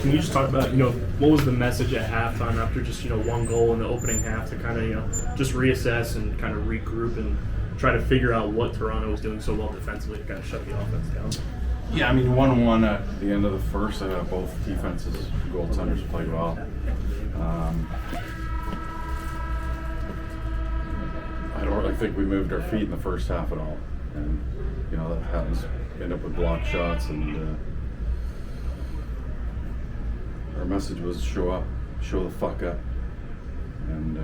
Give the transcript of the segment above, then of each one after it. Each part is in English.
Can you just talk about, what was the message at halftime after just, one goal in the opening half to kind of, just reassess and kind of regroup and try to figure out what Toronto was doing so well defensively to kind of shut the offense down? Yeah, 1-1 at the end of the first. Both defenses, goaltenders played well. I think we moved our feet in the first half at all, and that happens. End up with blocked shots, and our message was show up, show the fuck up, and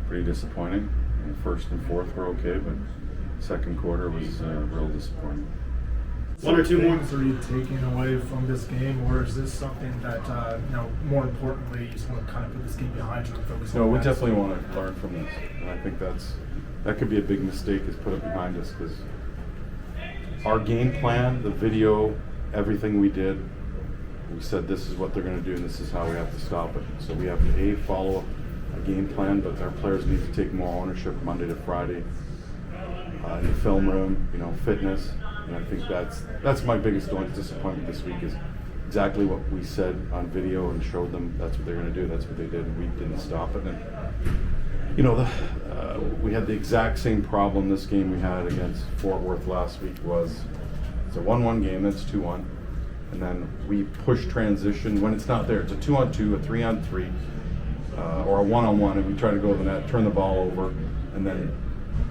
pretty disappointing. First and fourth were okay, but second quarter was real disappointing. One or two points are you taking away from this game, or is this something that, more importantly, you just want to kind of put this game behind you and focus on? No, we definitely want to learn from this, and I think that could be a big mistake, is put it behind us, because our game plan, the video, everything we did, we said this is what they're going to do and this is how we have to stop it. So we have to follow a game plan, but our players need to take more ownership Monday to Friday in the film room, fitness. And I think that's my biggest disappointment this week, is exactly what we said on video and showed them that's what they're going to do. That's what they did, and we didn't stop it. And we had the exact same problem this game we had against Fort Worth last week. It's a 1-1 game, that's 2-1. And then we push transition when it's not there. It's a 2-on-2, a 3-on-3, or a 1-on-1, and we try to go to the net, turn the ball over, and then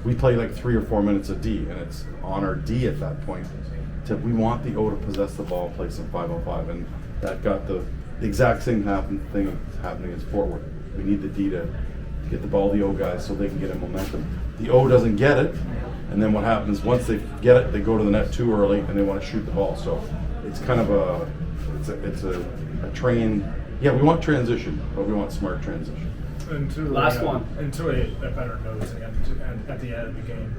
we play like 3 or 4 minutes of D, and it's on our D at that point. We want the O to possess the ball, play some 5-on-5, and that got the exact same thing happening as Fort Worth. We need the D to get the ball to the O guys so they can get in momentum. The O doesn't get it, and then what happens once they get it, they go to the net too early and they want to shoot the ball. So it's kind of a train. Yeah, we want transition, but we want smart transition. Into a better note, and at the end of the game,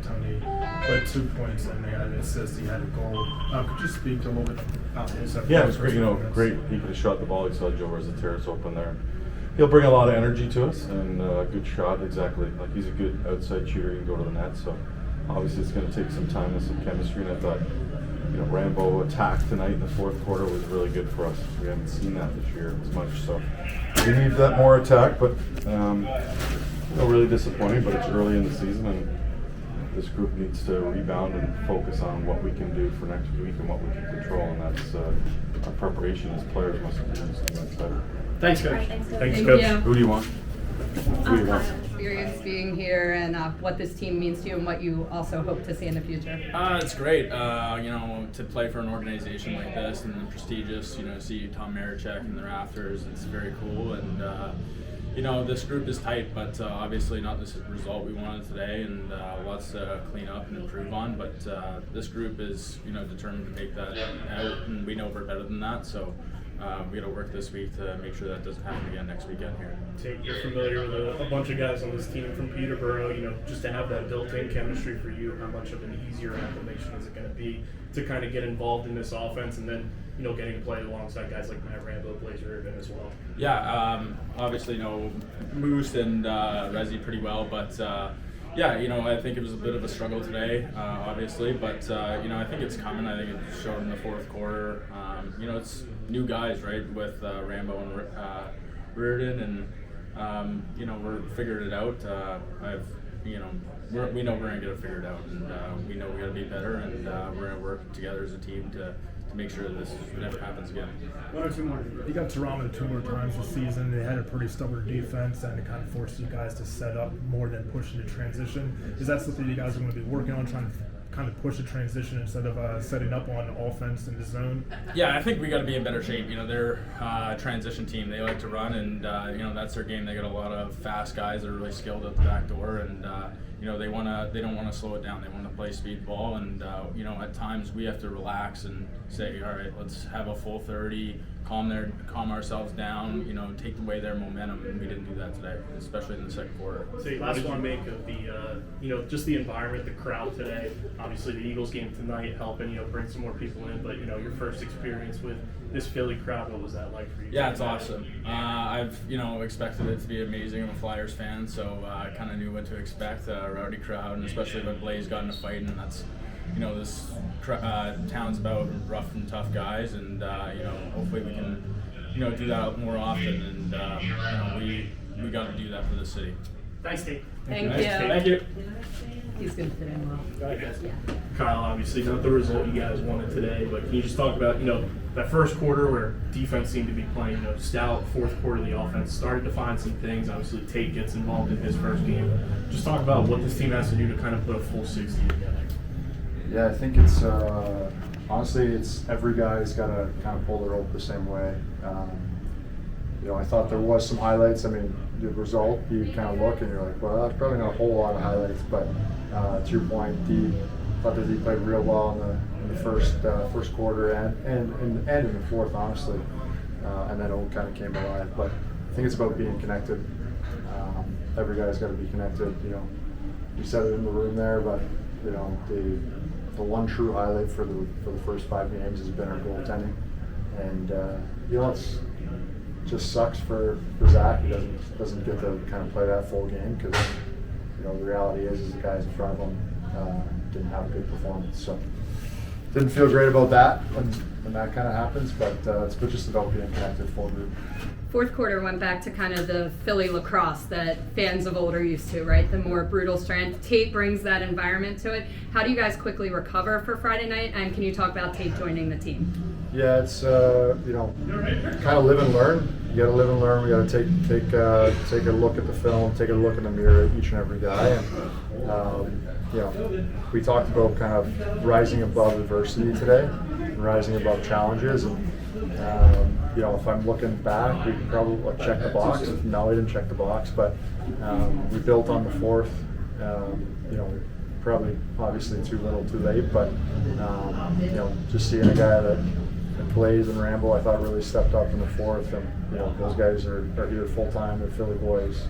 Tony put 2 points in there, and it says he had a goal. Could you speak a little bit about his? Yeah, it was great. Great. He could have shot the ball. He saw Joe Terrace open there. He'll bring a lot of energy to us, and good shot. Exactly, like he's a good outside shooter. He can go to the net. So obviously, it's going to take some time and some chemistry. And I thought, Rambo attack tonight in the fourth quarter was really good for us. We haven't seen that this year as much, so we need that more attack. But really disappointing. But it's early in the season, and this group needs to rebound and focus on what we can do for next week and what we can control. And that's our preparation as players must be much better. Thanks, Coach. Thanks, Coach. Who do you want? Experience being here and what this team means to you and what you also hope to see in the future. It's great, to play for an organization like this and prestigious, see Tom Marichek in the rafters. It's very cool, and this group is tight, but obviously not this result we wanted today, and lots to clean up and improve on. But this group is, determined to make that out, and we know we're better than that. So we got to work this week to make sure that doesn't happen again next weekend here. You're familiar with a bunch of guys on this team from Peterborough. Just to have that built-in chemistry for you, how much of an easier acclimation is it going to be to kind of get involved in this offense, and then getting to play alongside guys like Matt Rambo, Blazer Irvin as well? Yeah, obviously Moose and Resi pretty well, but I think it was a bit of a struggle today, obviously, but I think it's coming. I think it showed in the fourth quarter. It's new guys, right, with Rambo and Reardon, and we're figuring it out. We know we're gonna get it figured out, and we know we gotta be better, and we're gonna work together as a team to make sure that this never happens again. One or two more. You got Toronto 2 more times this season. They had a pretty stubborn defense, and it kind of forced you guys to set up more than push into transition. Is that something you guys are going to be working on, trying to kind of push the transition instead of setting up on offense in the zone? Yeah, I think we got to be in better shape. They're a transition team. They like to run, and that's their game. They got a lot of fast guys that are really skilled at the back door, and they don't want to slow it down. They want to play speed ball, and at times we have to relax and say, all right, let's have a full 30, calm ourselves down, take away their momentum, and we didn't do that today, especially in the second quarter. So what did you make of the, just the environment, the crowd today? Obviously, the Eagles game tonight helping, bring some more people in, but your first experience with this Philly crowd, what was that like for you? Yeah, it's awesome. I've expected it to be amazing. I'm a Flyers fan, so I kind of knew what to expect. A rowdy crowd, and especially when Blaze got in a fight, and that's this town's about rough and tough guys, and hopefully we can do that more often, and we got to do that for the city. Thanks, Tate. Thank Nice. you. Thank you. He's going to fit in well. Yeah. Kyle, obviously not the result you guys wanted today, but can you just talk about, that first quarter where defense seemed to be playing, stout, fourth quarter the offense started to find some things. Obviously Tate gets involved in his first game. Just talk about what this team has to do to kind of put a full 60 together. Yeah, I think it's honestly, it's every guy's got to kind of pull their rope the same way. I thought there was some highlights. I mean, the result, you kind of look and you're like, well, that's probably not a whole lot of highlights. But to your point, thought that he played real well in the first quarter and in the fourth, honestly. And then it kind of came alive. But I think it's about being connected. Every guy's got to be connected. We said it in the room there, but the one true highlight for the first 5 games has been our goaltending, and it's just sucks for Zach. He doesn't get to kind of play that full game because the reality is the guys in front of him didn't have a good performance. So didn't feel great about that when that kind of happens, but it's just about being connected full group. Fourth quarter went back to kind of the Philly Lacrosse that fans of old are used to, right? The more brutal strength. Tate brings that environment to it. How do you guys quickly recover for Friday night? And can you talk about Tate joining the team? Yeah, it's kind of live and learn. You got to live and learn. We got to take a look at the film, take a look in the mirror at each and every guy, and we talked about kind of rising above adversity today, and rising above challenges, and if I'm looking back, we could probably check the box. No, we didn't check the box, but we built on the fourth. Probably obviously too little, too late, but just seeing a guy that Blaze and Rambo, I thought really stepped up in the fourth, and those guys are here full time. They're Philly boys.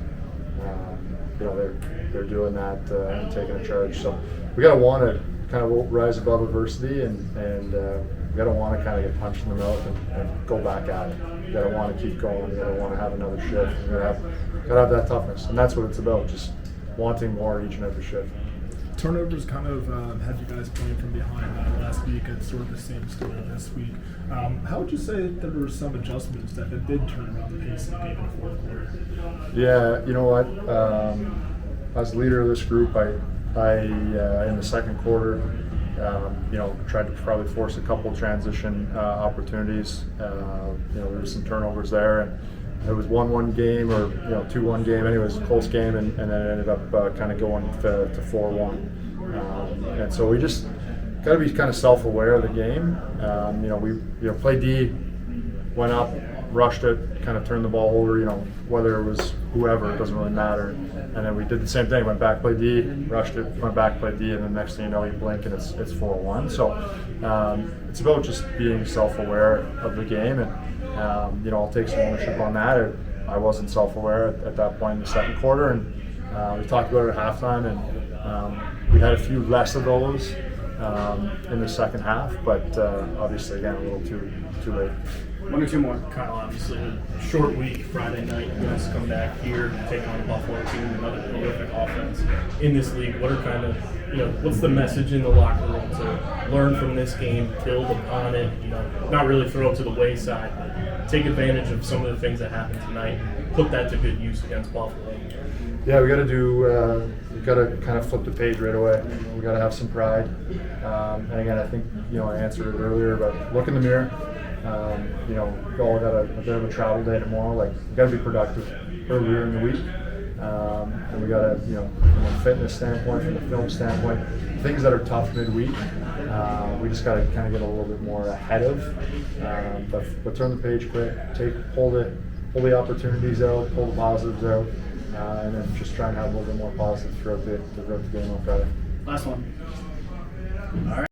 They're doing that and taking a charge. So we gotta want to kind of rise above adversity, and we gotta want to kind of get punched in the mouth and go back at it. You gotta want to keep going. You gotta want to have another shift. You gotta have that toughness, and that's what it's about. Just wanting more each and every shift. Turnovers kind of had you guys playing from behind last week. It's sort of the same story this week. How would you say that there were some adjustments that did turn around the pace of the game in the fourth quarter? Yeah, you know what? As leader of this group, I in the second quarter, tried to probably force a couple transition opportunities. There were some turnovers there, and it was 1-1 game or 2-1 game. Anyways, close game, and then it ended up kind of going to 4-1. And so we just got to be kind of self-aware of the game. We played D, went up, rushed it, kind of turned the ball over. Whether it was whoever, it doesn't really matter. And then we did the same thing. Went back, played D, rushed it, went back, played D, and the next thing you know, you blink and it's 4-1. So it's about just being self-aware of the game, and I'll take some ownership on that. I wasn't self-aware at that point in the second quarter, and we talked about it at halftime, and we had a few less of those in the second half, but obviously again a little too late. One or two more. Kyle, obviously, short week, Friday night, you guys come back here, take on the Buffalo team, another prolific offense in this league. What are kind of, what's the message in the locker room to learn from this game, build upon it, not really throw it to the wayside, but take advantage of some of the things that happened tonight, put that to good use against Buffalo? Yeah, we got to kind of flip the page right away. We got to have some pride. And again, I think, I answered it earlier, but look in the mirror. We all got a bit of a travel day tomorrow. We got to be productive earlier in the week. And we got to, from a fitness standpoint, from a film standpoint, things that are tough midweek, we just got to kind of get a little bit more ahead of. But turn the page quick, pull the opportunities out, pull the positives out, and then just try and have a little bit more positive throughout the game on Friday. Last one. All right.